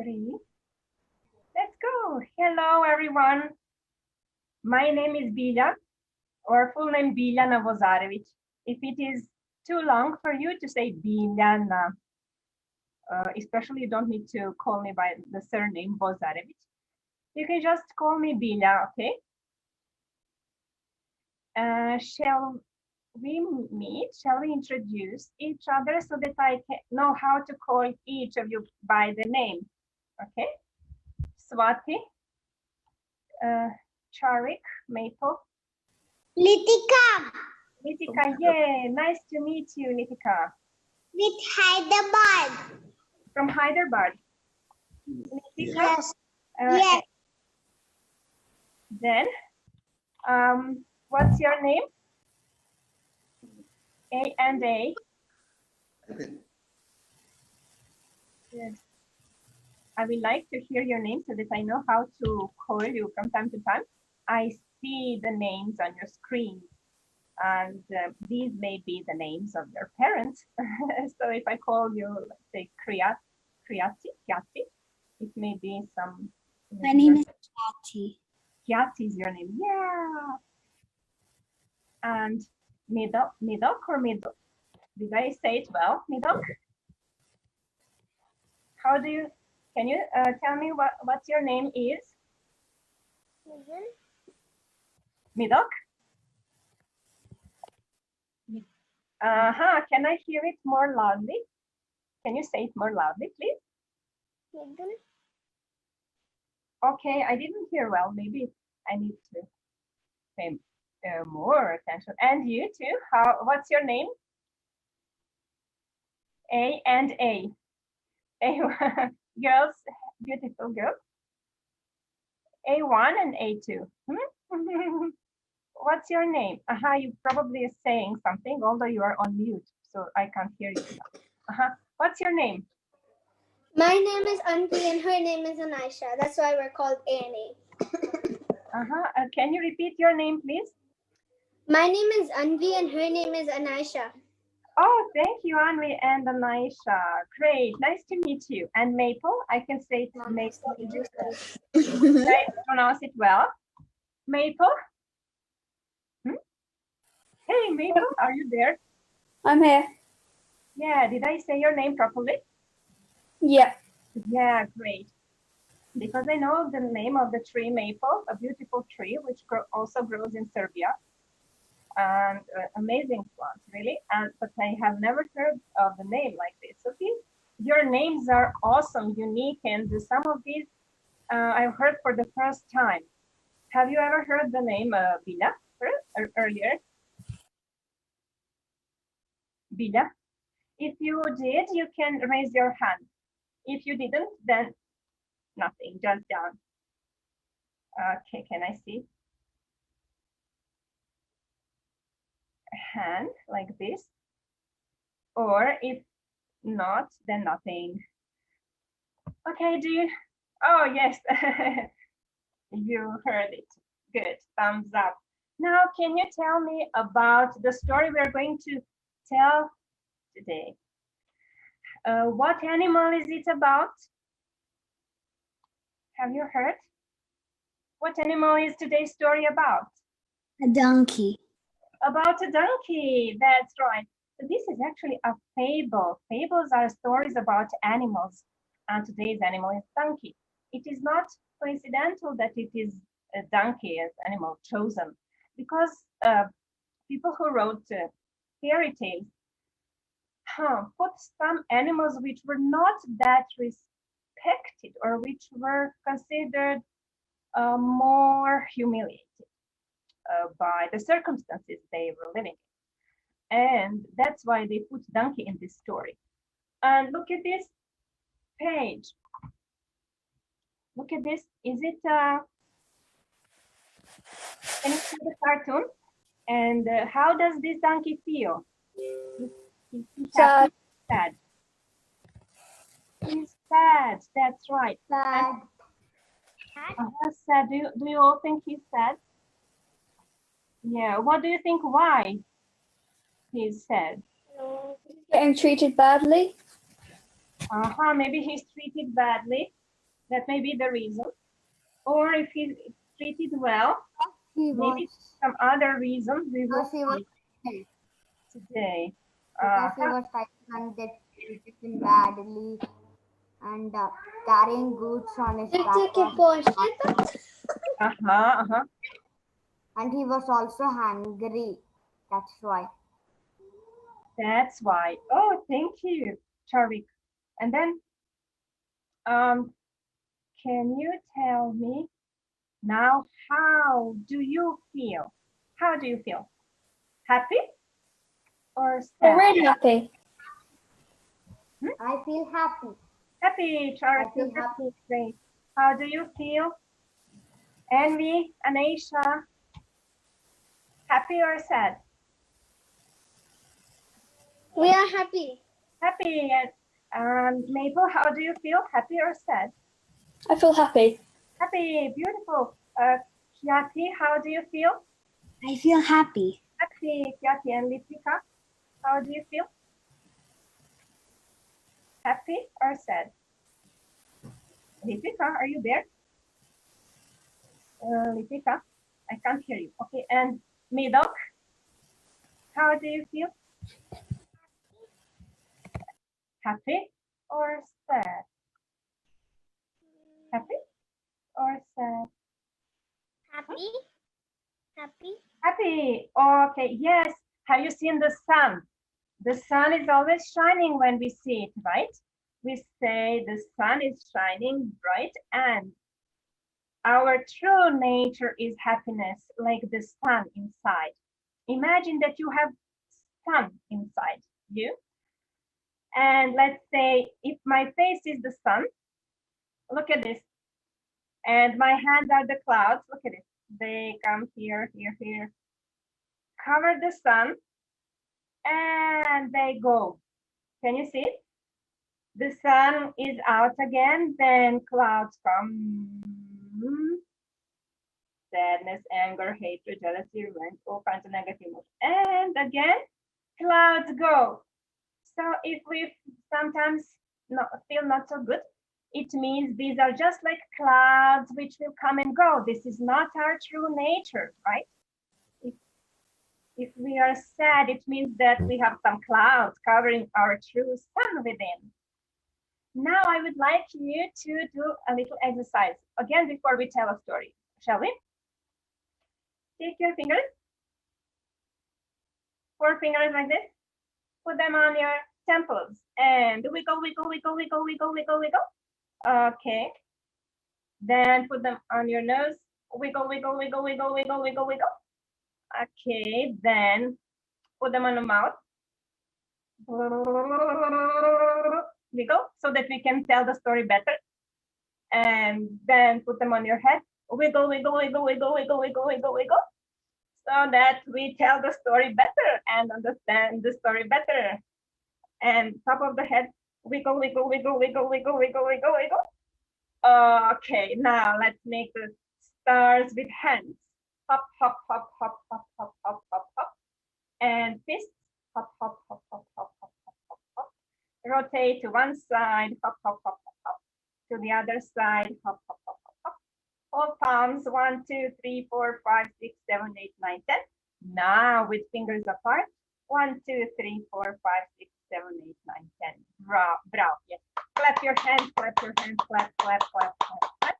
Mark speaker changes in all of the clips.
Speaker 1: 3. Let's go. Hello, everyone. My name is Bilja, or full name Biljana Vozarevic. If it is too long for you to say Biljana, especially you don't need to call me by the surname Vozarevic. You can just call me Bilja, okay? Shall we meet? Shall we introduce each other so that I can know how to call each of you by the name? Okay? Swati, Charik, Maple.
Speaker 2: Litika.
Speaker 1: Litika, yay! Nice to meet you, Litika.
Speaker 2: With Hyderabad.
Speaker 1: From Hyderabad. Litika?
Speaker 2: Yes. Yes.
Speaker 1: Then, what's your name? A and A. Yes. I would like to hear your name so that I know how to call you from time to time. I see the names on your screen, and these may be the names of your parents. So if I call you, let's say, Kyati, it may be some.
Speaker 2: My name is Kyati.
Speaker 1: Kyati is your name, yeah. And Midok or Midok? Did I say it well, Midok? How do you? Can you tell me what your name is? Midok? Can I hear it more loudly? Can you say it more loudly, please? Okay, I didn't hear well. Maybe I need to pay more attention. And you too? What's your name? A and A. Girls, beautiful girls. A1 and A2. What's your name? You probably are saying something, although you are on mute, so I can't hear you now. What's your name?
Speaker 2: My name is Anvi and her name is Anisha. That's why we're called Annie.
Speaker 1: Can you repeat your name, please?
Speaker 2: My name is Anvi and her name is Anisha.
Speaker 1: Oh, thank you, Anvi and Anisha. Great, nice to meet you. And Maple, I can say it. Maple. Did I pronounce it well? Maple? Hey, Maple, are you there?
Speaker 3: I'm here.
Speaker 1: Yeah, did I say your name properly?
Speaker 3: Yeah.
Speaker 1: Yeah, great. Because I know the name of the tree maple, a beautiful tree, which also grows in Serbia. And amazing plant, really. But I have never heard of the name like this. So your names are awesome, unique, and some of these I've heard for the first time. Have you ever heard the name Bilja earlier? Bilja? If you did, you can raise your hand. If you didn't, then nothing, just down. Okay, can I see? A hand like this. Or if not, then nothing. Okay, do you? Oh, yes. You heard it. Good, thumbs up. Now, can you tell me about the story we're going to tell today? What animal is it about? Have you heard? What animal is today's story about?
Speaker 2: A donkey.
Speaker 1: About a donkey, that's right. So this is actually a fable. Fables are stories about animals, and today's animal is donkey. It is not coincidental that it is a donkey as animal chosen, because people who wrote fairy tales put some animals which were not that respected or which were considered more humiliated by the circumstances they were living in. And that's why they put donkey in this story. And look at this page. Look at this. Is it, can you see the cartoon? And how does this donkey feel? Is he happy? Sad. He's sad, that's right.
Speaker 2: Sad.
Speaker 1: Sad. Do you all think he's sad? Yeah, what do you think why he's sad?
Speaker 3: Getting treated badly.
Speaker 1: Maybe he's treated badly. That may be the reason. Or if he's treated well,
Speaker 4: He
Speaker 1: maybe
Speaker 4: was
Speaker 1: some other reason we will
Speaker 4: because he was
Speaker 1: see today.
Speaker 4: because he was fighting and they treated him badly and carrying goods on his back was and he was also hungry. That's why.
Speaker 1: That's why. Oh, thank you, Charvik. And then, can you tell me now, how do you feel? How do you feel? Happy or
Speaker 3: I'm
Speaker 1: sad?
Speaker 3: really happy.
Speaker 4: I feel happy.
Speaker 1: Happy, Charvik.
Speaker 4: I feel happy.
Speaker 1: Great. How do you feel? Envy, Anisha, happy or sad?
Speaker 2: We are happy.
Speaker 1: Happy. And Mabel, how do you feel? Happy or sad?
Speaker 3: I feel happy.
Speaker 1: Happy, beautiful. Kyati, how do you feel?
Speaker 5: I feel happy.
Speaker 1: Happy, Kyati. And Litika, how do you feel? Happy or sad? Litika, are you there? Litika, I can't hear you. Okay, and Medok, how do you feel? Happy or sad? Happy or sad?
Speaker 2: Happy. Happy.
Speaker 1: Happy. Okay, yes. Have you seen the sun? The sun is always shining when we see it, right? We say the sun is shining bright and our true nature is happiness, like the sun inside. Imagine that you have sun inside you. And let's say if my face is the sun, look at this. And my hands are the clouds, look at it. They come here, here, here. Cover the sun and they go. Can you see it? The sun is out again, then clouds come. Sadness, anger, hatred, jealousy, revenge, all kinds of negative emotions. And again, clouds go. So if we sometimes feel not so good, it means these are just like clouds which will come and go. This is not our true nature, right? If we are sad, it means that we have some clouds covering our true sun within. Now I would like you to do a little exercise again before we tell a story. Shall we? Take your fingers, 4 fingers like this, put them on your temples and wiggle, wiggle, wiggle, wiggle, wiggle, wiggle, wiggle. Okay. Then put them on your nose, wiggle, wiggle, wiggle, wiggle, wiggle, wiggle, wiggle. Okay, then put them on the mouth. Wiggle so that we can tell the story better. And then put them on your head. Wiggle, wiggle, wiggle, wiggle, wiggle, wiggle, wiggle, wiggle. So that we tell the story better and understand the story better. And top of the head, wiggle, wiggle, wiggle, wiggle, wiggle, wiggle, wiggle, wiggle. Okay, now let's make the stars with hands. Hop, hop, hop, hop, hop, hop, hop, hop, hop. And fists, hop, hop, hop, hop, hop, hop, hop, hop, hop. Rotate to one side, hop, hop, hop, hop, hop. To the other side, hop, hop, hop, hop, hop. Hold palms, 1, 2, 3, 4, 5, 6, 7, 8, 9, 10. Now with fingers apart, 1, 2, 3, 4, 5, 6, 7, 8, 9, 10. Bravo, bravo. Yes. Clap your hands, clap your hands, clap, clap, clap, clap, clap.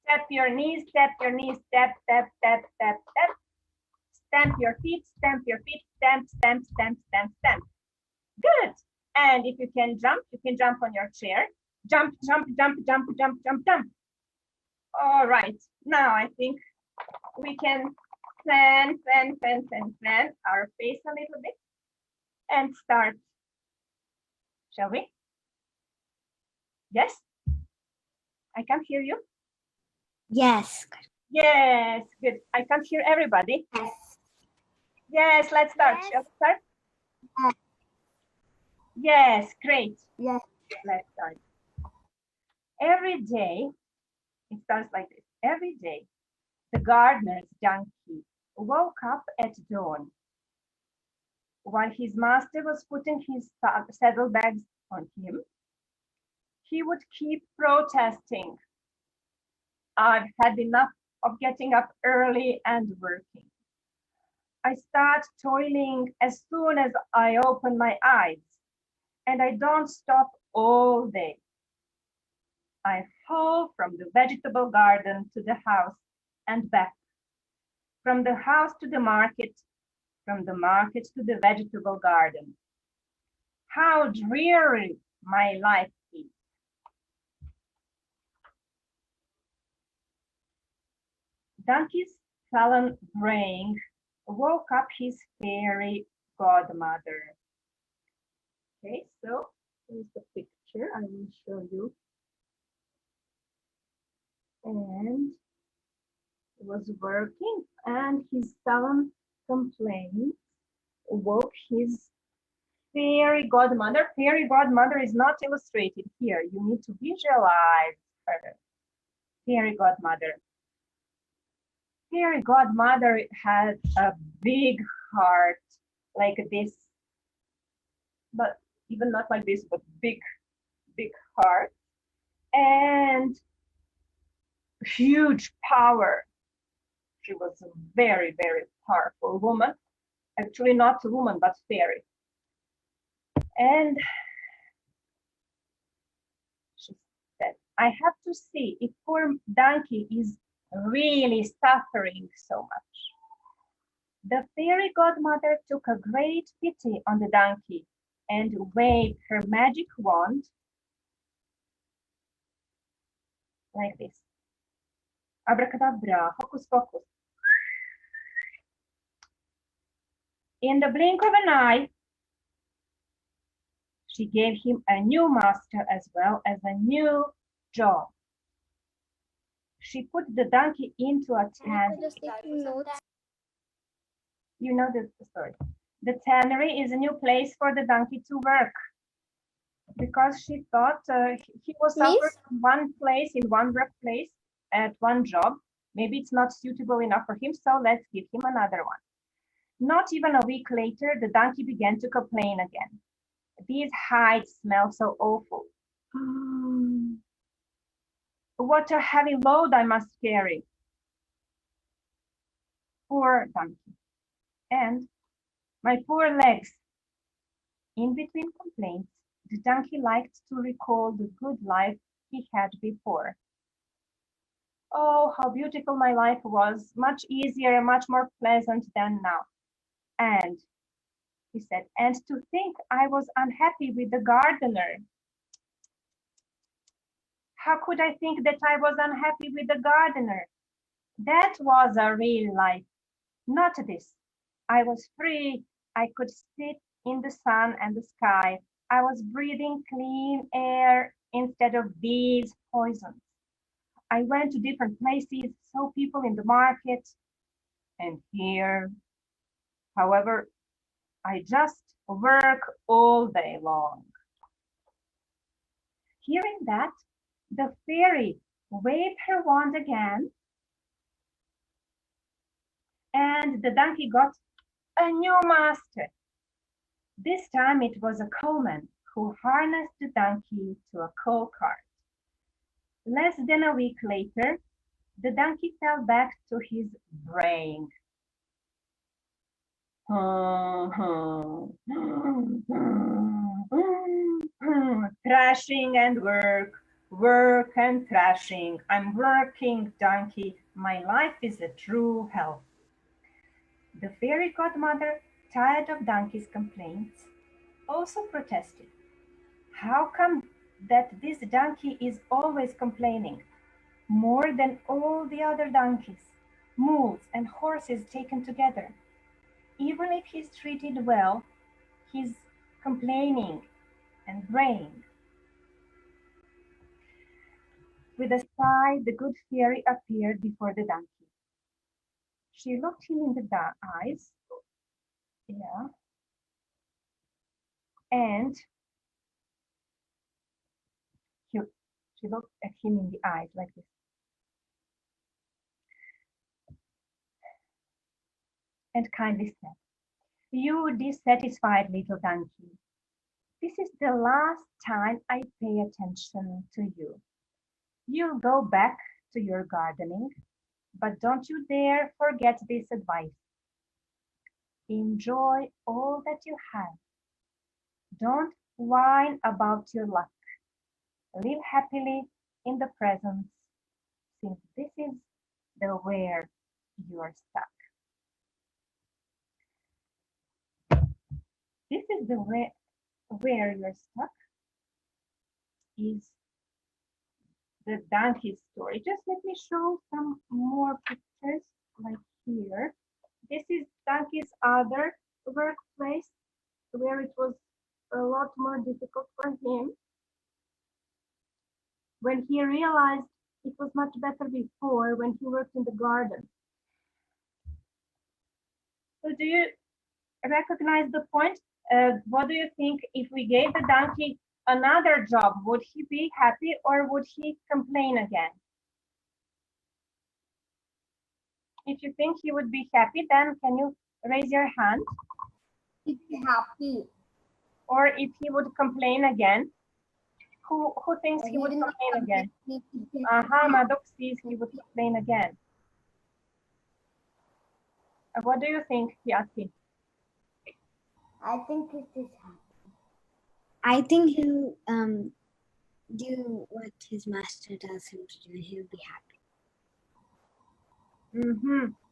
Speaker 1: Tap your knees, tap your knees, tap, tap, tap, tap, tap. Stamp your feet, stamp your feet, stamp, stamp, stamp, stamp, stamp. Good. And if you can jump on your chair. Jump, jump, jump, jump, jump, jump, jump. All right. Now I think we can plan our face a little bit and start. Shall we? Yes? I can't hear you.
Speaker 5: Yes.
Speaker 1: Yes, good. I can't hear everybody.
Speaker 4: Yes.
Speaker 1: Yes, let's start.
Speaker 2: Yes.
Speaker 1: Shall we start? Yes, great.
Speaker 4: Yes.
Speaker 1: Let's start. Every day, it starts like this. Every day, the gardener's donkey woke up at dawn. While his master was putting his saddlebags on him, He would keep protesting. I've had enough of getting up early and working. I start toiling as soon as I open my eyes, and I don't stop all day. I fall from the vegetable garden to the house and back, from the house to the market, from the market to the vegetable garden. How dreary my life is. Donkey's sullen braying woke up his fairy godmother. Okay, so here's the picture I will show you. And he was working, and his sullen complaint woke his fairy godmother. Fairy godmother is not illustrated here. You need to visualize her. Fairy godmother. Fairy godmother had a big heart like this, but even not like this, but big heart, and huge power. She was a very powerful woman. Actually, not a woman, but fairy. And she said, I have to see if poor donkey is really suffering so much. The fairy godmother took a great pity on the donkey and waved her magic wand like this. Abracadabra, hocus pocus. In the blink of an eye, she gave him a new master as well as a new job. She put the donkey into a tannery.
Speaker 2: Just taking notes.
Speaker 1: You know the story. The tannery is a new place for the donkey to work because she thought he was suffering in one place, in one workplace, at one job. Maybe it's not suitable enough for him, so let's give him another one. Not even a week later, the donkey began to complain again. These hides smell so awful. What a heavy load I must carry. Poor donkey. And my poor legs. In between complaints, the donkey liked to recall the good life he had before. Oh, how beautiful my life was, much easier and much more pleasant than now. And, he said, and to think I was unhappy with the gardener. How could I think that I was unhappy with the gardener? That was a real life, not this. I was free. I could sit in the sun and the sky. I was breathing clean air instead of these poisons. I went to different places, saw people in the market, and here, however, I just work all day long. Hearing that, the fairy waved her wand again, and the donkey got a new master. This time it was a coalman who harnessed the donkey to a coal cart. Less than a week later, the donkey fell back to his braying. Thrashing and work and thrashing. I'm working, donkey. My life is a true hell. The fairy godmother, tired of donkey's complaints, also protested. How come that this donkey is always complaining, more than all the other donkeys, mules, and horses taken together? Even if he's treated well, he's complaining and braying. With a sigh, the good fairy appeared before the donkey. She looked him in the eyes, and she looked at him in the eyes like this. And kindly said, "You dissatisfied little donkey, this is the last time I pay attention to you. You'll go back to your gardening, but don't you dare forget this advice. Enjoy all that you have. Don't whine about your luck. Live happily in the present, since this is the where you're stuck. This is the where you're stuck is the donkey story. Just let me show some more pictures like here. This is donkey's other workplace where it was a lot more difficult for him when he realized it was much better before when he worked in the garden. So do you recognize the point? What do you think if we gave the donkey another job, would he be happy or would he complain again? If you think he would be happy, then can you raise your hand?
Speaker 4: He'd be happy.
Speaker 1: Or if he would complain again? Who thinks he would complain again? Madok sees he would complain again. What do you think, Yati?
Speaker 4: I think it is happy.
Speaker 5: I think he'll do what his master tells him to do. He'll be happy.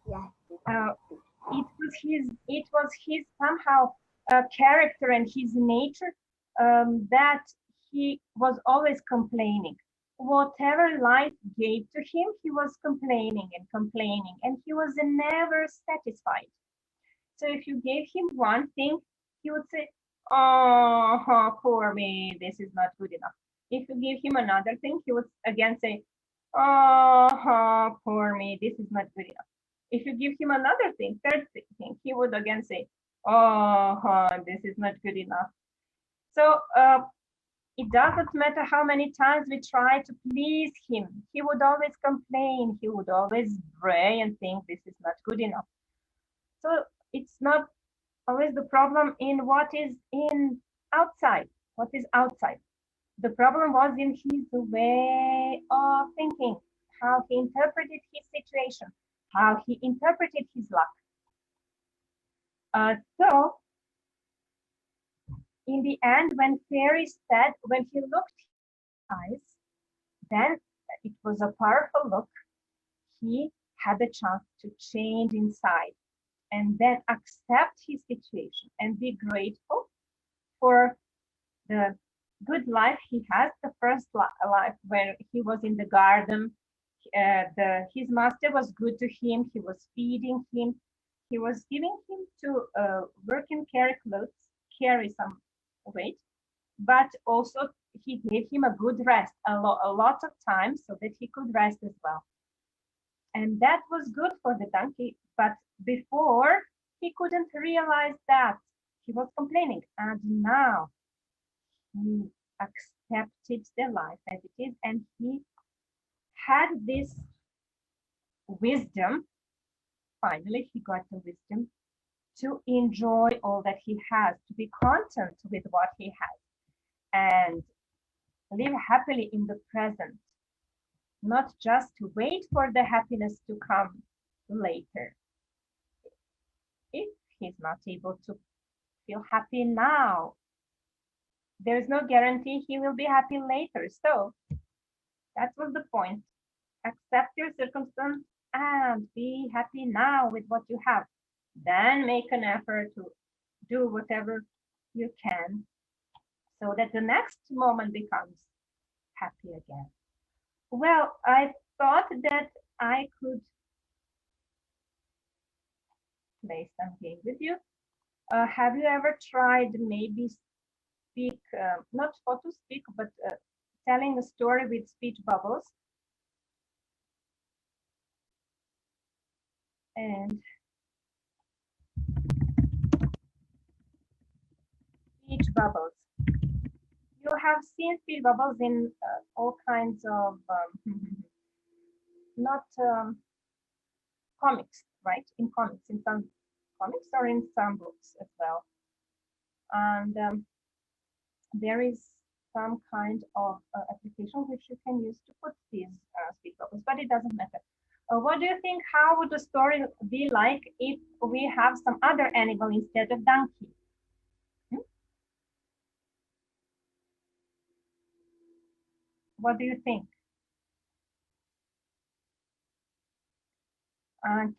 Speaker 4: Yeah.
Speaker 1: It was his somehow character and his nature that he was always complaining. Whatever life gave to him, he was complaining, and he was never satisfied. So if you gave him one thing, he would say, "Oh, poor me, this is not good enough." If you give him another thing, he would again say, "Oh, poor me, this is not good enough." If you give him another thing, third thing, he would again say, "Oh, this is not good enough." So it doesn't matter how many times we try to please him. He would always complain. He would always bray and think this is not good enough. So it's not always the problem in what is outside. What is outside? The problem was in his way of thinking, how he interpreted his situation, how he interpreted his luck. So in the end, when fairies said, when he looked in his eyes, then it was a powerful look. He had the chance to change inside and then accept his situation and be grateful for the good life he has, the first life where he was in the garden. His master was good to him. He was feeding him. He was giving him to work and carry some weight, but also he gave him a good rest, a lot of time so that he could rest as well. And that was good for the donkey, but before he couldn't realize that he was complaining, and now he accepted the life as it is, and he had this wisdom. Finally, he got the wisdom to enjoy all that he has, to be content with what he has, and live happily in the present, not just to wait for the happiness to come later. If he's not able to feel happy now, there's no guarantee he will be happy later. So that was the point. Accept your circumstance and be happy now with what you have. Then make an effort to do whatever you can so that the next moment becomes happy again. Well, I thought that I could play some game with you. Have you ever tried maybe speak, not photo speak, but telling a story with speech bubbles? And speech bubbles. You have seen speech bubbles in all kinds of, not comics, right? In comics, in some comics or in some books as well. And there is some kind of application which you can use to put these speed bubbles, but it doesn't matter. What do you think? How would the story be like if we have some other animal instead of donkey? Hmm? What do you think?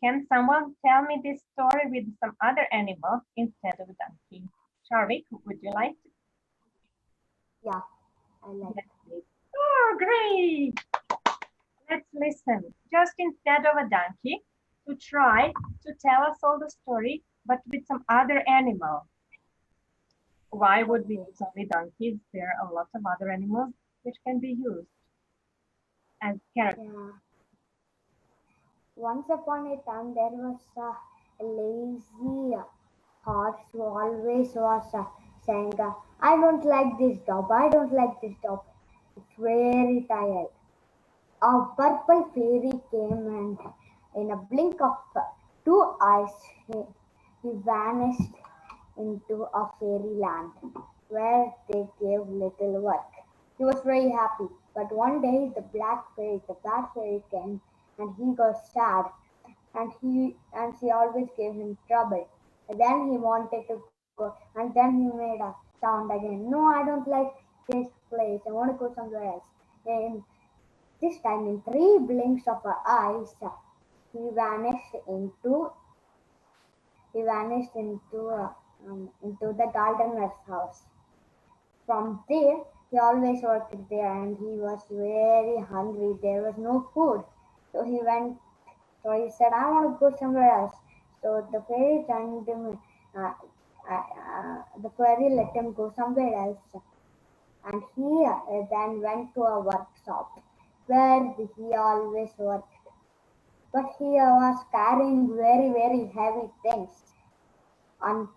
Speaker 1: Can someone tell me this story with some other animal instead of a donkey? Charvik, would you like to?
Speaker 4: Yeah, I like.
Speaker 1: Yes, please. Oh, great! Let's listen. Just instead of a donkey, to try to tell us all the story, but with some other animal. Why would we
Speaker 4: Okay.
Speaker 1: use only donkeys? There are a lot of other animals which can be used as characters.
Speaker 4: Yeah. Once upon a time, there was a lazy horse who always was saying, I don't like this job, I don't like this job. It's very tired. A purple fairy came and, in a blink of two eyes, he vanished into a fairyland where they gave little work. He was very happy, but one day the bad fairy came and he got sad and she always gave him trouble. And then he wanted to go and then he made a sound again. No, I don't like this place. I want to go somewhere else. And this time in three blinks of her eyes, he vanished into he vanished into the gardener's house. From there, he always worked there and he was very hungry. There was no food. So he went, so he said, I want to go somewhere else. So the fairy turned him, the fairy let him go somewhere else. And he then went to a workshop where he always worked. But he was carrying very, very heavy things. And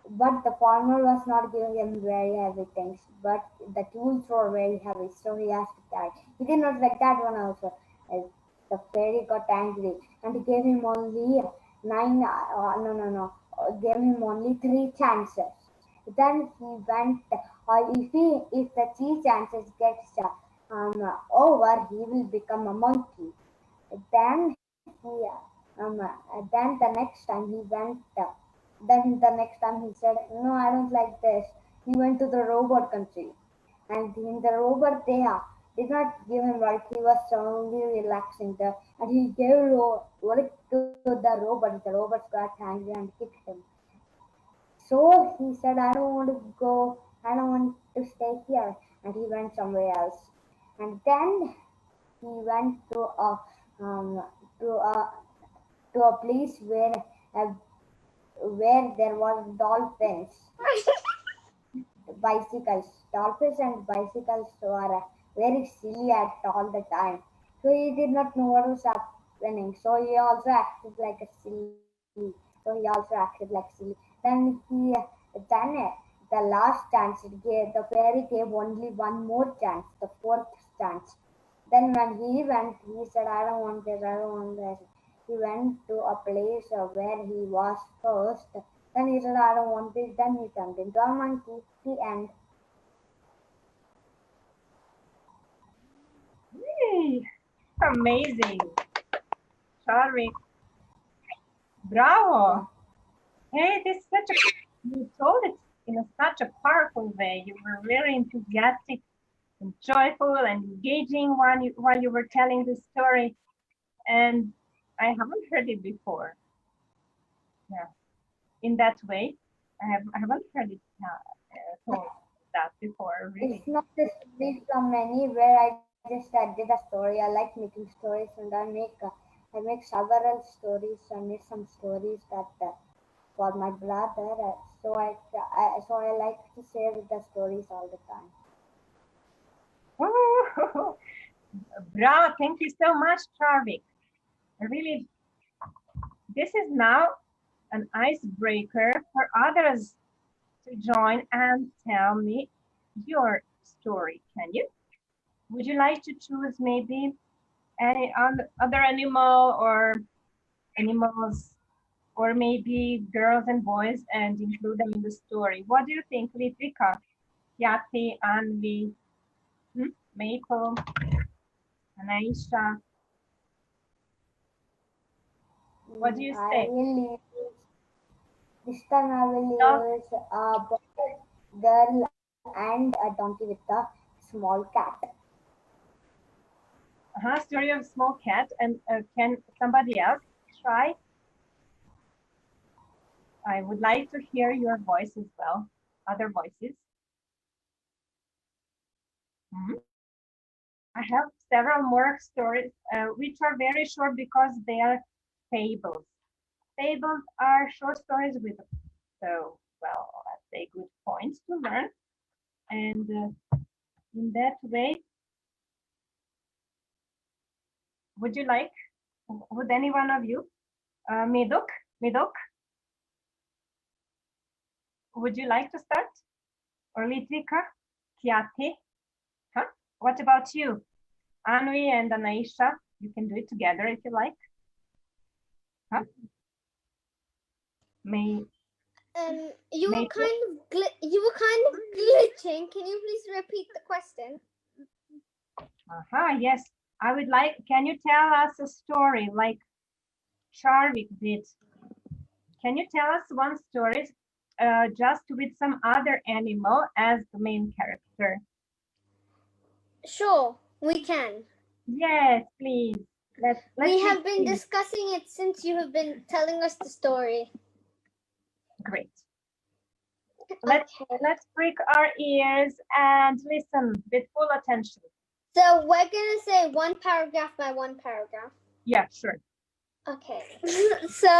Speaker 4: but the farmer was not giving him very heavy things, but the tools were very heavy, so he has to carry. He did not like that one also. Uh, The fairy got angry and gave him only nine. No, no, no. Gave him only three chances. Then he went. If the three chances gets over, he will become a monkey. Then then the next time he went. Then the next time he said, "No, I don't like this." He went to the robot country, and in the robot they did not give him work. He was only relaxing there, and he gave work to the robot. The robots got angry and kicked him. So he said, "I don't want to go. I don't want to stay here," and he went somewhere else. And then he went um, to a to a place uh, where there was dolphins, bicycles. Dolphins and bicycles were very silly at all the time. So he did not know what was happening. So he also acted like a silly. So he also acted like silly. Then the last chance the fairy gave only one more chance, the fourth chance. Then when he went, he said, I don't want this, I don't want this. He went to a place where he was first. Then he said, I don't want this. Then he turned into a monkey. The end.
Speaker 1: Yay! Amazing. Charvik, bravo.
Speaker 4: Yeah.
Speaker 1: Hey, this is such a, you told it in such a powerful way. You were very enthusiastic and joyful and engaging while you were telling this story. And I haven't heard it before. Yeah, in that way, I haven't heard it told that before. Really.
Speaker 4: It's not a story from anywhere. I just did a story. I like making stories, and I make several stories. I made some stories that for my brother. So I like to share the stories all the time.
Speaker 1: Oh, bravo! Thank you so much, Charvik. Really, this is now an icebreaker for others to join and tell me your story. Can you? Would you like to choose maybe any other animal or animals, or maybe girls and boys and include them in the story? What do you think, Litvika? Yati, Anvi, Maple, and Aisha. What do you
Speaker 4: I
Speaker 1: say?
Speaker 4: will use, this time I will
Speaker 1: No.
Speaker 4: use a boy, girl and a donkey with a small cat.
Speaker 1: Story of small cat. And can somebody else try? I would like to hear your voice as well. Other voices. I have several more stories, which are very short because they are fables. Fables are short stories with, so, well, let's say good points to learn. And in that way, would any one of you, Medok, would you like to start? Or Litvika, Kiati? Huh? What about you? Anui and Anaisha, you can do it together if you like. Huh?
Speaker 2: You were kind of glitching. Can you please repeat the question?
Speaker 1: Yes. I would like, can you tell us a story like Charvik did? Can you tell us one story just with some other animal as the main character?
Speaker 2: Sure, we can.
Speaker 1: Yes, please.
Speaker 2: We have been discussing it since you have been telling us the story.
Speaker 1: Great. Let's prick our ears and listen with full attention.
Speaker 2: So we're gonna say one paragraph by one paragraph.
Speaker 1: Yeah, sure.
Speaker 2: Okay. So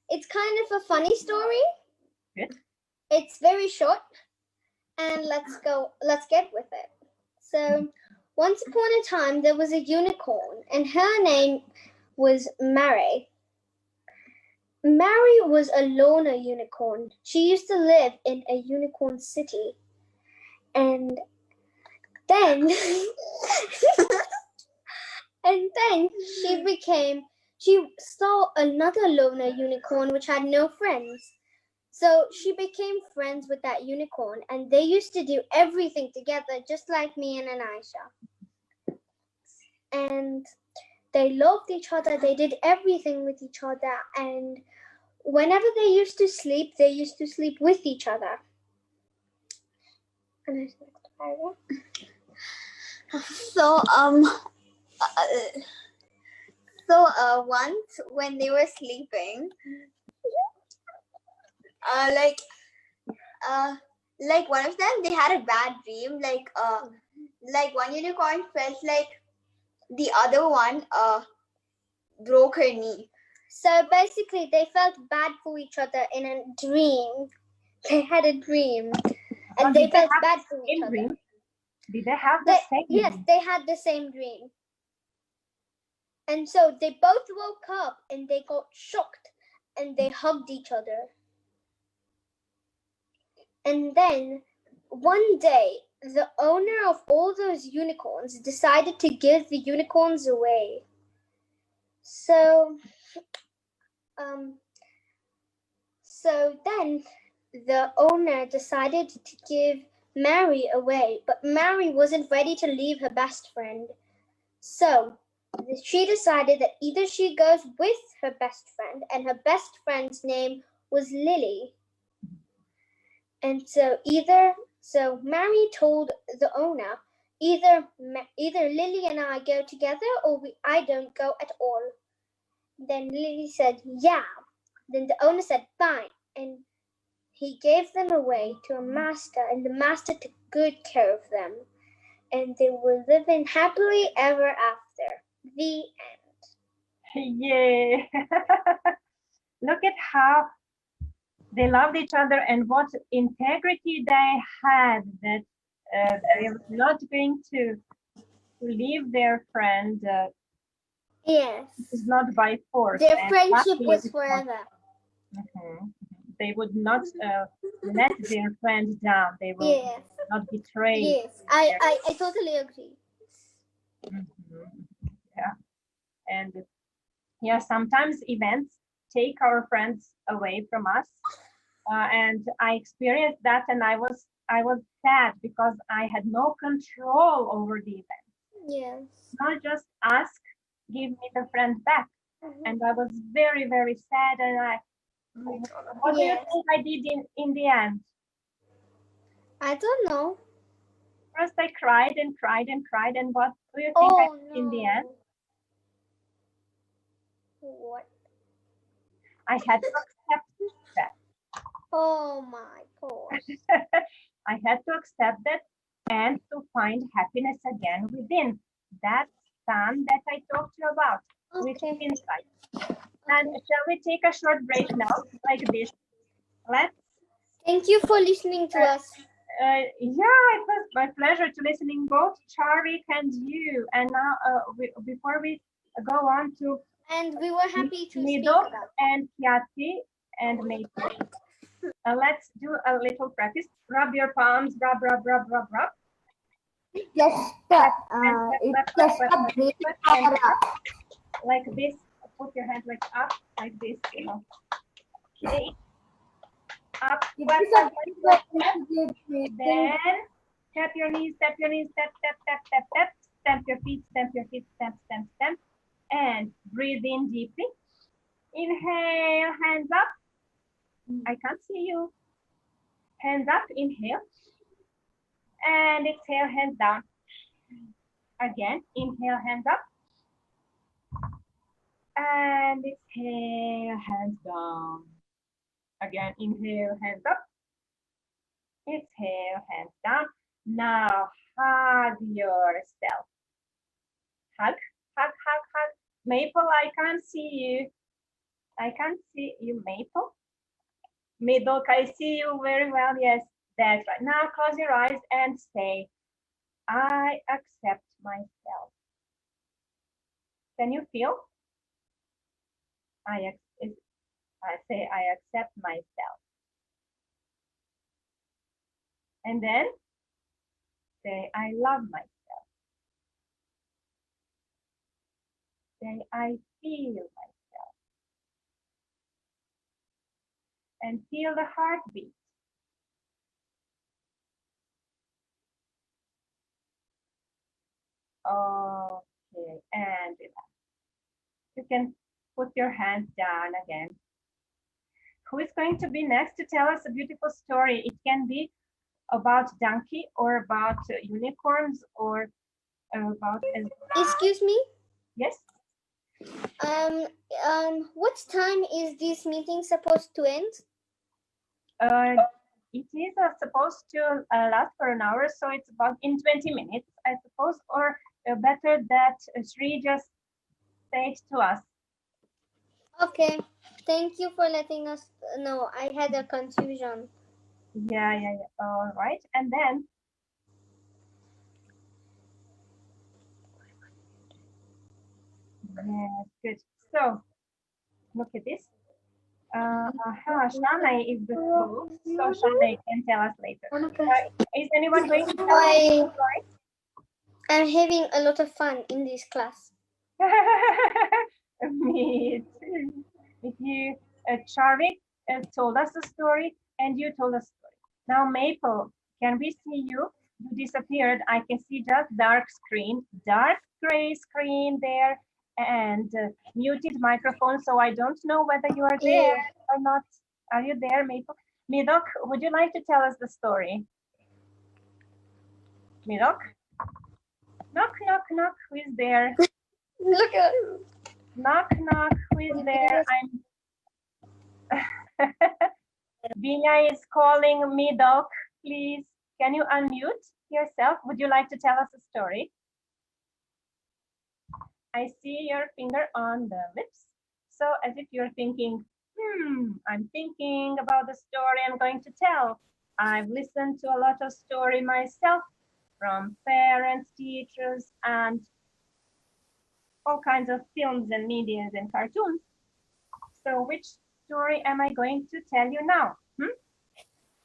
Speaker 2: it's kind of a funny story.
Speaker 1: Good.
Speaker 2: It's very short, and let's get with it. So once upon a time there was a unicorn, and her name was Mary. Mary was a loner unicorn. She used to live in a unicorn city. And then she saw another loner unicorn which had no friends. So she became friends with that unicorn, and they used to do everything together, just like me and Aisha. And they loved each other. They did everything with each other, and whenever they used to sleep with each other. So once when they were sleeping, like one of them, they had a bad dream. Like one unicorn felt like the other one broke her knee. So basically, they felt bad for each other in a dream. They had a dream, and they felt bad for each other.
Speaker 1: Did they have the same dream?
Speaker 2: Yes, they had the same dream. And so they both woke up and they got shocked and they hugged each other. And then one day, the owner of all those unicorns decided to give the unicorns away. So then the owner decided to give Mary away, but Mary wasn't ready to leave her best friend. So she decided that either she goes with her best friend, and her best friend's name was Lily. And so Mary told the owner, either Lily and I go together, or I don't go at all. Then Lily said, yeah. Then the owner said, fine. And he gave them away to a master, and the master took good care of them. And they were living happily ever after. The end.
Speaker 1: Yay! Look at how they loved each other and what integrity they had, that they were not going to leave their friend.
Speaker 2: Yes.
Speaker 1: It's not by force.
Speaker 2: Their friendship was forever.
Speaker 1: They would not let their friend down. They will not betray.
Speaker 2: Yes, I totally agree.
Speaker 1: Yeah. And yeah, sometimes events take our friends away from us. and I experienced that, and I was sad because I had no control over the event.
Speaker 2: Yes.
Speaker 1: Not just ask, give me the friend back. And I was very, very sad. And what do you
Speaker 2: Yes.
Speaker 1: think I did in the end?
Speaker 2: I don't know.
Speaker 1: First, I cried and cried and cried. And what do you think I
Speaker 2: Oh
Speaker 1: did in the end?
Speaker 2: no. What?
Speaker 1: I had to accept that.
Speaker 2: Oh my gosh.
Speaker 1: I had to accept that and to find happiness again within that sun that I talked to you about, which is
Speaker 2: Okay.
Speaker 1: inside. And shall we take a short break now, like this? Let's.
Speaker 2: Thank you for listening to us.
Speaker 1: Yeah, it was my pleasure to listening both Charvik and you. And now, before we go on to
Speaker 2: And we were happy to speak
Speaker 1: Midok
Speaker 2: about.
Speaker 1: and Kyati and Maple, let's do a little practice. Rub your palms, rub, rub, rub, rub, rub.
Speaker 4: Just it's just a break or
Speaker 1: Like this. Put your hands like up, like this. Okay. Up. Then tap your knees, tap your knees, tap, tap, tap, tap, tap. Stamp your feet, stamp your feet, stamp, stamp, stamp. And breathe in deeply. Inhale, hands up. I can't see you. Hands up, inhale. And exhale, hands down. Again, inhale, hands up. And exhale, hands down. Again, inhale, hands up. Exhale, hands down. Now hug yourself. Hug, hug, hug, hug. Maple, I can't see you. I can't see you, Maple. Midok, I see you very well. Yes, that's right. Now close your eyes and say, I accept myself. Can you feel? I say, I accept myself. And then say, I love myself. Say, I feel myself. And feel the heartbeat. Okay, and relax. You can put your hands down again. Who is going to be next to tell us a beautiful story? It can be about donkey or about unicorns or about.
Speaker 2: Excuse me?
Speaker 1: Yes.
Speaker 2: What time is this meeting supposed to end?
Speaker 1: It is supposed to last for an hour, so it's about in 20 minutes, I suppose, or better that Sri just say it to us.
Speaker 2: Okay. Thank you for letting us know. I had a confusion.
Speaker 1: Yeah. All right. And then yes, good. So look at this. Shana is the host, so Shana can tell us later. Is anyone going to tell us?
Speaker 2: I'm having a lot of fun in this class.
Speaker 1: Me too. If you, Charvik told us a story and you told us a story. Now, Maple, can we see you? You disappeared. I can see just dark screen, dark gray screen there, and muted microphone. So I don't know whether you are there or not. Are you there, Maple? Midok, would you like to tell us the story? Midok? Knock, knock, knock. Who is there?
Speaker 2: Look at
Speaker 1: Knock, knock. Who is there? Biljana is calling me, Doc. Please, can you unmute yourself? Would you like to tell us a story? I see your finger on the lips. So as if you're thinking, I'm thinking about the story I'm going to tell. I've listened to a lot of story myself from parents, teachers, and all kinds of films and medias and cartoons. So which story am I going to tell you now?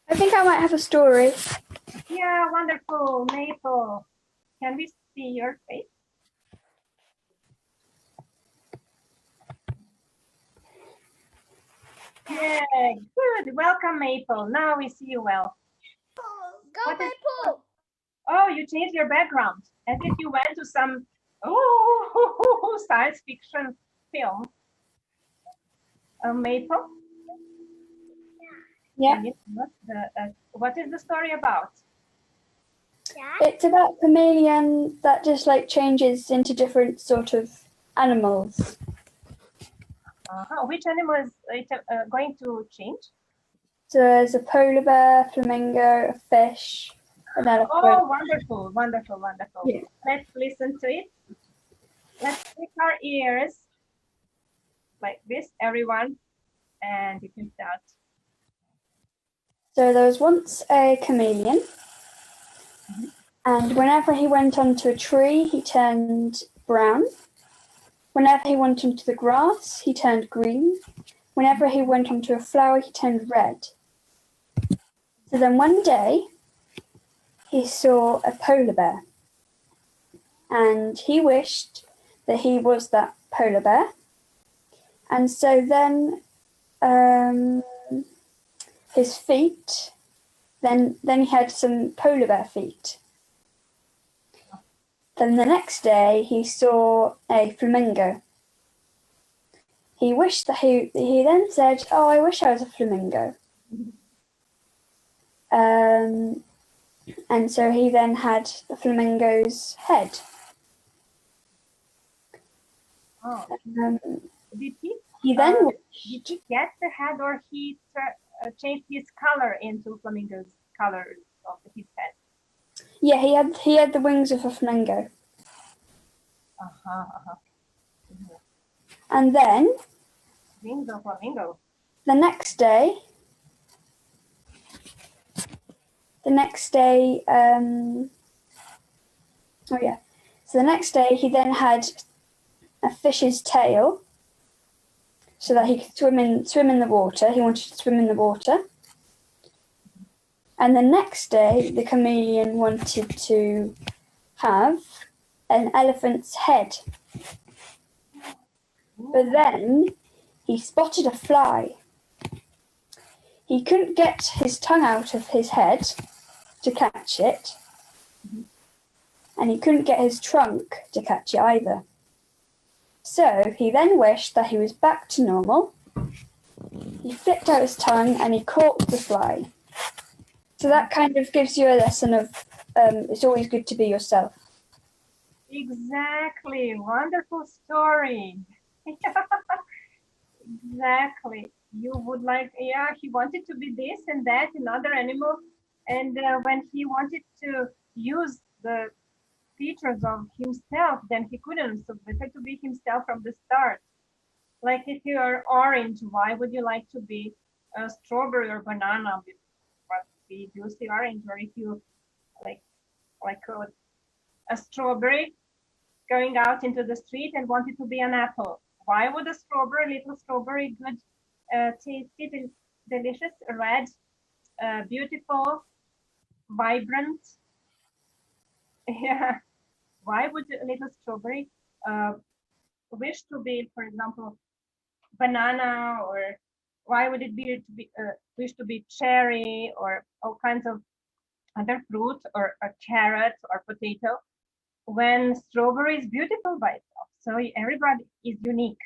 Speaker 3: I think I might have a story.
Speaker 1: Yeah, wonderful, Maple. Can we see your face? Yeah, good. Welcome, Maple. Now we see you well.
Speaker 2: Go
Speaker 1: What is-
Speaker 2: Maple!
Speaker 1: Oh, you changed your background as if you went to some science fiction film. Maple?
Speaker 3: Yeah.
Speaker 1: Can you tell us what is the story about?
Speaker 3: It's about a chameleon that just like changes into different sort of animals.
Speaker 1: Which animal is it going to change?
Speaker 3: So there's a polar bear, flamingo, a fish, an elephant.
Speaker 1: Oh, wonderful, wonderful, wonderful.
Speaker 3: Yeah.
Speaker 1: Let's listen to it. Let's click our ears like this, everyone, and you can start.
Speaker 3: So there was once a chameleon, and whenever he went onto a tree, he turned brown. Whenever he went onto the grass, he turned green. Whenever he went onto a flower, he turned red. So then one day, he saw a polar bear, and he wished that he was that polar bear. And so then his feet, then he had some polar bear feet. Then the next day he saw a flamingo. He wished that he then said, "Oh, I wish I was a flamingo." And so he then had the flamingo's head.
Speaker 1: Oh, did
Speaker 3: He then
Speaker 1: did he get the head, or he changed his color into flamingo's colors of his head?
Speaker 3: yeah, he had the wings of a flamingo. And then
Speaker 1: Wings of flamingo.
Speaker 3: the next day, so the next day he then had a fish's tail, so that he could swim in the water. He wanted to swim in the water. And the next day, the chameleon wanted to have an elephant's head. But then he spotted a fly. He couldn't get his tongue out of his head to catch it, and he couldn't get his trunk to catch it either. So he then wished that he was back to normal. He flipped out his tongue and he caught the fly. So that kind of gives you a lesson of it's always good to be yourself.
Speaker 1: Exactly, wonderful story. Exactly. You would like, yeah, he wanted to be this and that, another animal. And when he wanted to use the features of himself, then he couldn't. So better to be himself from the start. Like if you are orange, why would you like to be a strawberry or banana? But be juicy orange. Or if you like a strawberry going out into the street and wanted to be an apple. Why would a little strawberry, good, tasty, delicious, red, beautiful, vibrant? Yeah. Why would a little strawberry wish to be, for example, banana, or why would it be wish to be cherry or all kinds of other fruit, or a carrot or potato, when strawberry is beautiful by itself? So everybody is unique.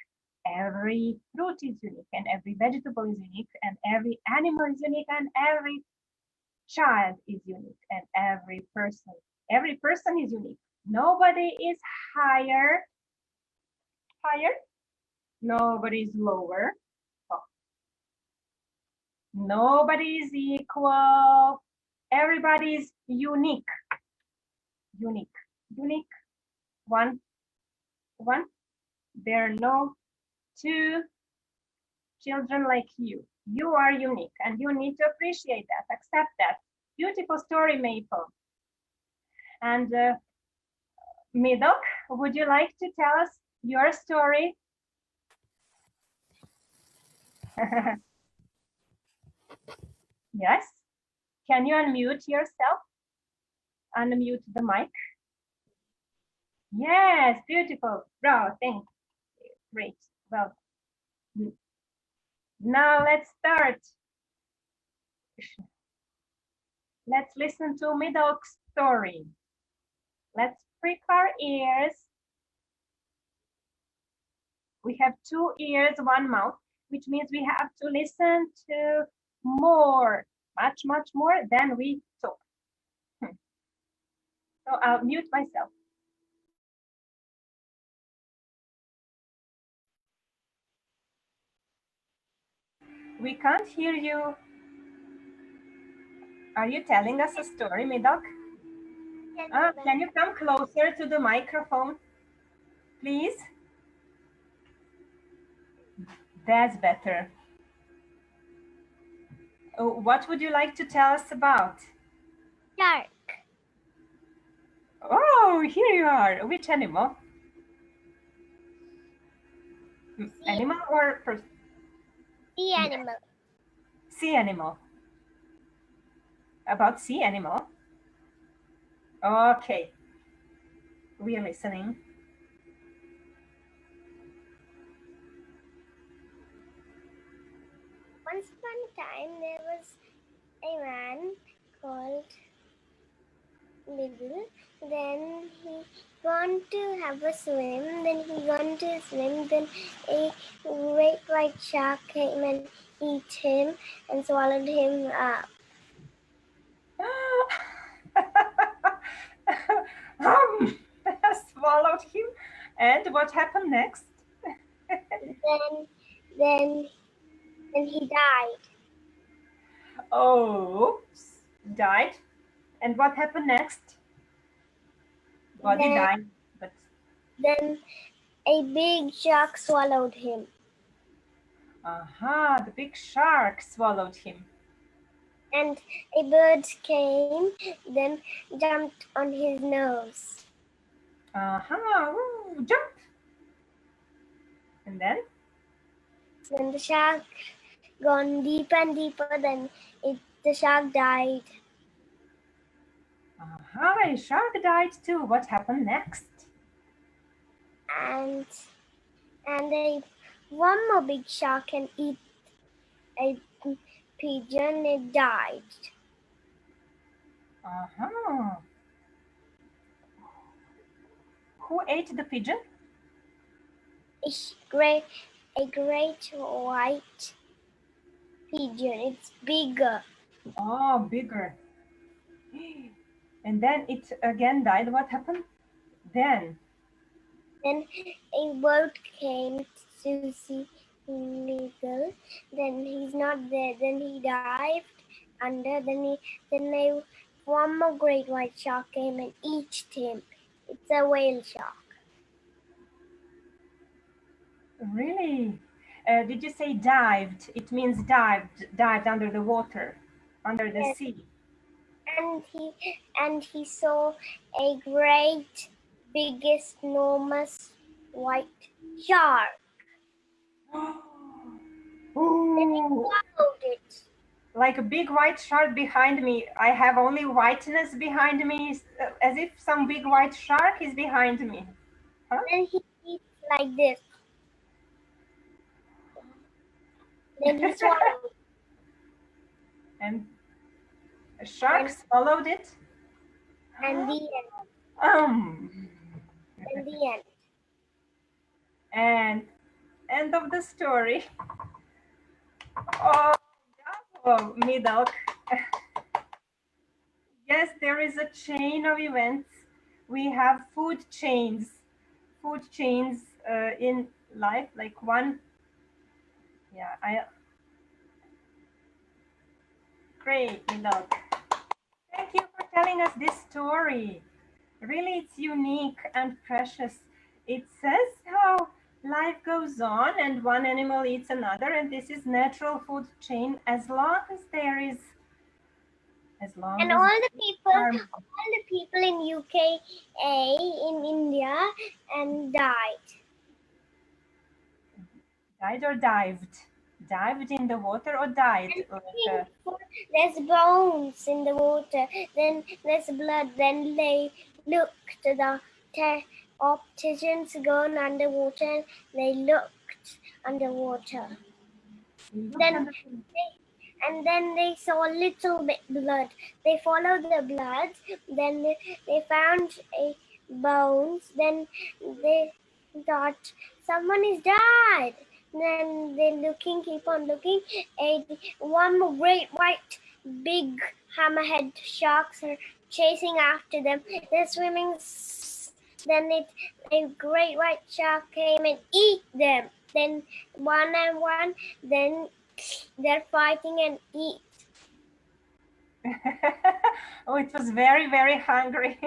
Speaker 1: Every fruit is unique, and every vegetable is unique, and every animal is unique, and every child is unique, and every person is unique. Nobody is higher. Nobody is lower. Oh. Nobody is equal. Everybody is unique. Unique. One. There are no two children like you. You are unique, and you need to appreciate that, accept that. Beautiful story, Maple. And Midok, would you like to tell us your story? Yes. Can you unmute yourself? Unmute the mic. Yes, beautiful. Bravo, thank you. Great. Well, Now let's start. Let's listen to Midok's story. Let's prick our ears. We have 2 ears, 1 mouth, which means we have to listen to more, much more than we talk. So I'll mute myself. We can't hear you. Are you telling us a story, Midok? Can you come closer to the microphone, please? That's better. What would you like to tell us about?
Speaker 2: Shark.
Speaker 1: Oh, here you are. Which animal? Animal or person?
Speaker 2: Sea animal.
Speaker 1: Sea animal. About sea animal? Okay. We are listening.
Speaker 2: Once upon a time, there was a man called Little. Then he gone to have a swim. Then he gone to swim. Then a great white shark came and eat him and swallowed him up.
Speaker 1: Swallowed him. And what happened next?
Speaker 2: Then he died.
Speaker 1: Oh, died. And what happened next? Body died. But
Speaker 2: then a big shark swallowed him.
Speaker 1: aha, the big shark swallowed him.
Speaker 2: And a bird came, then jumped on his nose.
Speaker 1: Aha, jump. And then?
Speaker 2: Then the shark gone deeper and deeper, then the shark died.
Speaker 1: Aha, a shark died too. What happened next?
Speaker 2: And one more big shark can eat a pigeon. It died.
Speaker 1: Aha. Who ate the pigeon?
Speaker 2: A great white pigeon. It's bigger.
Speaker 1: Oh, bigger. And then it again died. What happened then?
Speaker 2: Then a boat came to see Legal. Then he's not there. Then he dived under. Then one more great white shark came and eat him. It's a whale shark.
Speaker 1: Really? Did you say dived? It means dived under the water, under the sea.
Speaker 2: And he saw a great, biggest, enormous white shark. Then he swallowed it.
Speaker 1: Like a big white shark behind me. I have only whiteness behind me, as if some big white shark is behind me. Huh?
Speaker 2: Then he eats like this. Then he swallowed.
Speaker 1: And a shark swallowed it?
Speaker 2: And the end. And the end.
Speaker 1: And end of the story. Oh, bravo, Midok. Yes, there is a chain of events. We have food chains in life, like one. Yeah, great, Midok. Thank you for telling us this story. Really, it's unique and precious. It says how life goes on and one animal eats another, and this is natural food chain as long as there is,
Speaker 2: and all the people in UK, in India, and died.
Speaker 1: Died or dived? Dived in the water or died?
Speaker 2: There's bones in the water, then there's blood, then they looked, the opticians gone underwater, they looked underwater.
Speaker 4: Then they saw a little bit blood. They followed the blood. Then they found a bones. Then they thought someone is died. Then they keep on looking. One great white big hammerhead sharks are chasing after them. They're swimming. Then a great white shark came and eat them. Then one and one. Then they're fighting and eat.
Speaker 1: Oh, it was very, very hungry.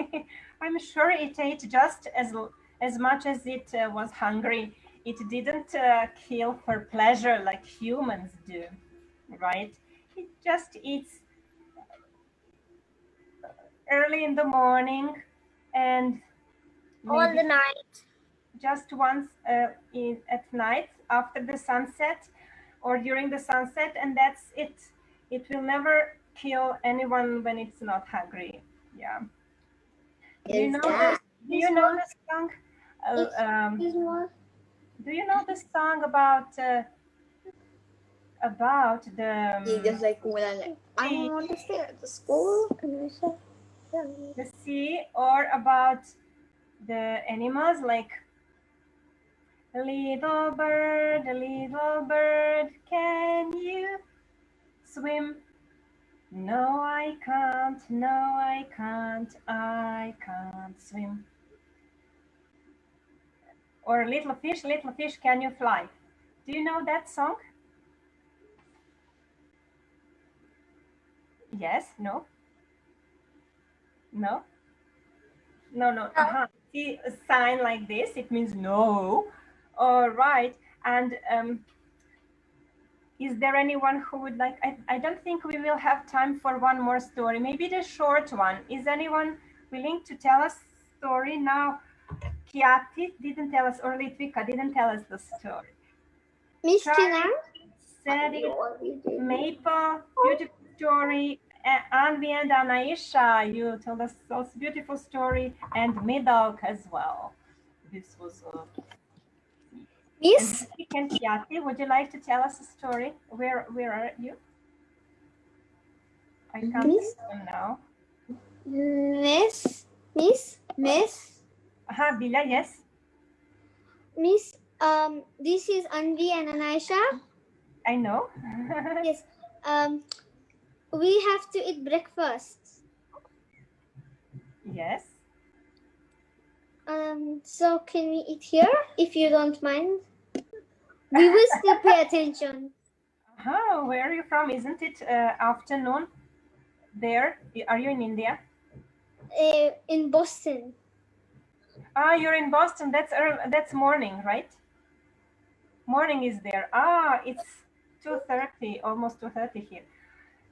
Speaker 1: I'm sure it ate just as much as it was hungry. It didn't kill for pleasure like humans do, right? It just eats early in the morning and
Speaker 4: All the night.
Speaker 1: just once at night after the sunset or during the sunset, and that's it. It will never kill anyone when it's not hungry. Yeah. Do you know the song? Do you know the song about the
Speaker 6: just like when I don't want to stay at the school and I said
Speaker 1: the sea, or about the animals, like little bird, can you swim? No, I can't, I can't swim. Or little fish, can you fly? Do you know that song? Yes, no? No? No. See a sign like this, it means no. All right. And is there anyone who would like, I don't think we will have time for one more story, maybe the short one. Is anyone willing to tell us story now? Kiati didn't tell us, or Litvika didn't tell us the story.
Speaker 2: Miss Tina?
Speaker 1: Said it, Maple, beautiful story. Anvi and Anaisha, you told us so beautiful story, and Medalk as well. This was
Speaker 2: Miss?
Speaker 1: And Kiati, would you like to tell us a story? Where are you? I can't see them now.
Speaker 2: Miss?
Speaker 1: Bila, yes.
Speaker 2: Miss, this is Anvi and Anaisha.
Speaker 1: I know.
Speaker 2: Yes. We have to eat breakfast.
Speaker 1: Yes.
Speaker 2: So can we eat here, if you don't mind? We will still pay attention.
Speaker 1: Where are you from? Isn't it afternoon there? Are you in India?
Speaker 2: In Boston.
Speaker 1: You're in Boston. That's morning, right? Morning is there. It's 2:30, almost 2:30 here.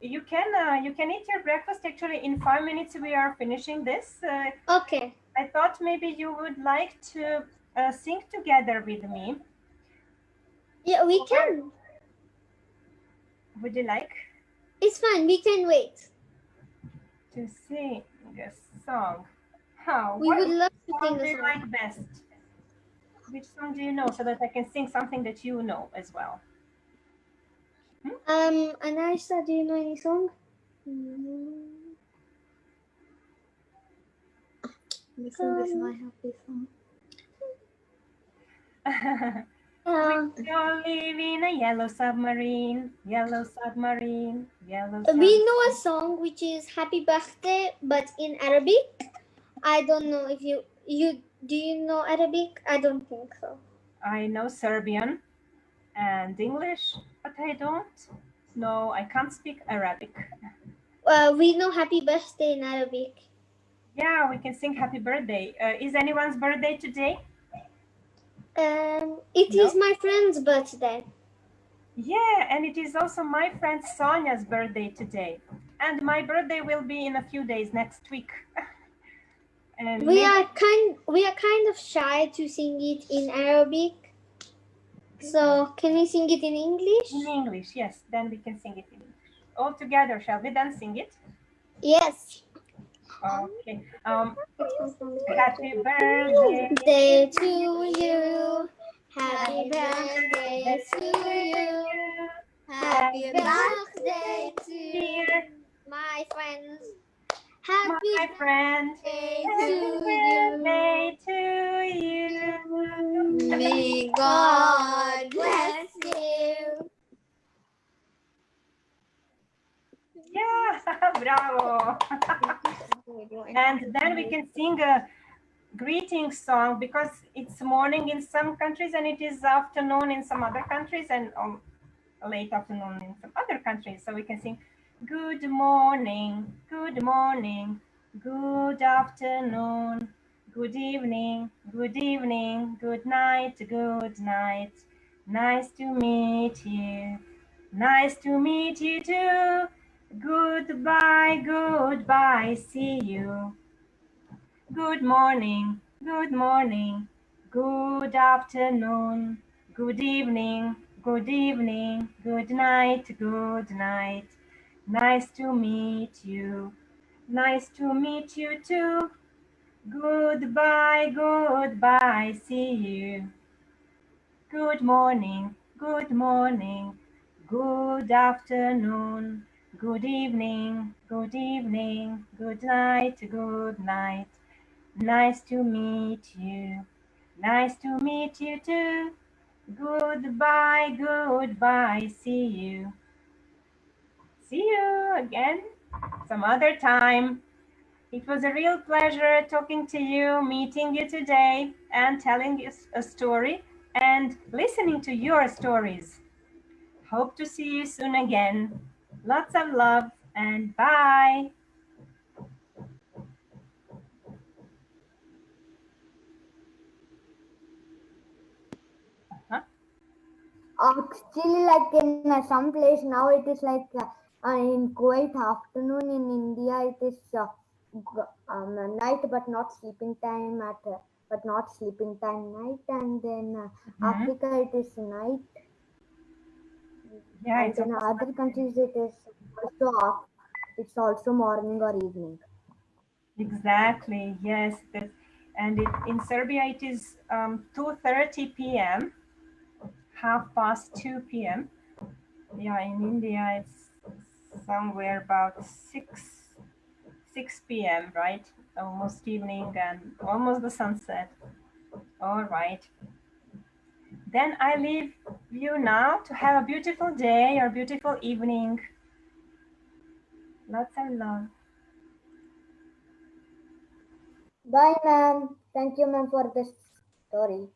Speaker 1: You can eat your breakfast. Actually, in 5 minutes we are finishing this.
Speaker 2: Okay.
Speaker 1: I thought maybe you would like to sing together with me.
Speaker 2: Yeah, we can.
Speaker 1: Would you like?
Speaker 2: It's fine. We can wait.
Speaker 1: To sing a song.
Speaker 2: We would love to sing a song.
Speaker 1: What do you like best? Which song do you know, so that I can sing something that you know as well?
Speaker 2: Anaisha, do you know any song?
Speaker 6: this is my happy song.
Speaker 1: We all live in a yellow submarine, yellow submarine, yellow submarine.
Speaker 2: We know a song which is Happy Birthday, but in Arabic. I don't know if you do you know Arabic? I don't think so.
Speaker 1: I know Serbian and English, but I don't. No, I can't speak Arabic.
Speaker 2: We know Happy Birthday in Arabic.
Speaker 1: Yeah, we can sing Happy Birthday. Is anyone's birthday today?
Speaker 2: It is my friend's birthday.
Speaker 1: Yeah, and it is also my friend Sonia's birthday today. And my birthday will be in a few days, next week. And
Speaker 2: we are kind of shy to sing it in Arabic. So can we sing it in English?
Speaker 1: In English, yes. Then we can sing it in English. All together, shall we then sing it?
Speaker 2: Yes.
Speaker 1: Okay. Happy birthday
Speaker 2: to you. Happy birthday to you. Happy
Speaker 1: Happy
Speaker 2: birthday to
Speaker 1: dear
Speaker 2: my friends.
Speaker 1: my
Speaker 2: Happy
Speaker 1: friend.
Speaker 2: birthday
Speaker 1: Happy
Speaker 2: to you.
Speaker 1: birthday to you.
Speaker 2: May God bless you.
Speaker 1: Yeah, bravo. And then we can sing a greeting song because it's morning in some countries and it is afternoon in some other countries and late afternoon in some other countries. So we can sing good morning, good morning, good afternoon, good evening, good evening, good night, good night. Nice to meet you. Nice to meet you too. Goodbye, goodbye, see you. Good morning, good morning, good afternoon, good evening, good evening, good night, good night. Nice to meet you. Nice to meet you too. Goodbye, goodbye, see you. Good morning, good morning, good afternoon, good evening, good evening, good night, good night. Nice to meet you. Nice to meet you too. Goodbye, goodbye, see you. See you again some other time. It was a real pleasure talking to you, meeting you today, and telling you a story and listening to your stories. Hope to see you soon again. Lots of love and bye.
Speaker 4: Actually, like in some place now, it is like in Kuwait afternoon. In India, it is night, but not sleeping time but not sleeping time night. And then Africa, it is night.
Speaker 1: Yeah,
Speaker 4: And
Speaker 1: it's
Speaker 4: in
Speaker 1: almost
Speaker 4: other countries, it is also it's also morning or evening.
Speaker 1: exactly, yes. And in Serbia, it is 2:30 p.m., 2:30 p.m. Yeah, in India, it's somewhere about 6 p.m., right? Almost evening and almost the sunset. All right. Then I leave you now to have a beautiful day or beautiful evening. Lots of love.
Speaker 4: Bye, ma'am. Thank you, ma'am, for this story.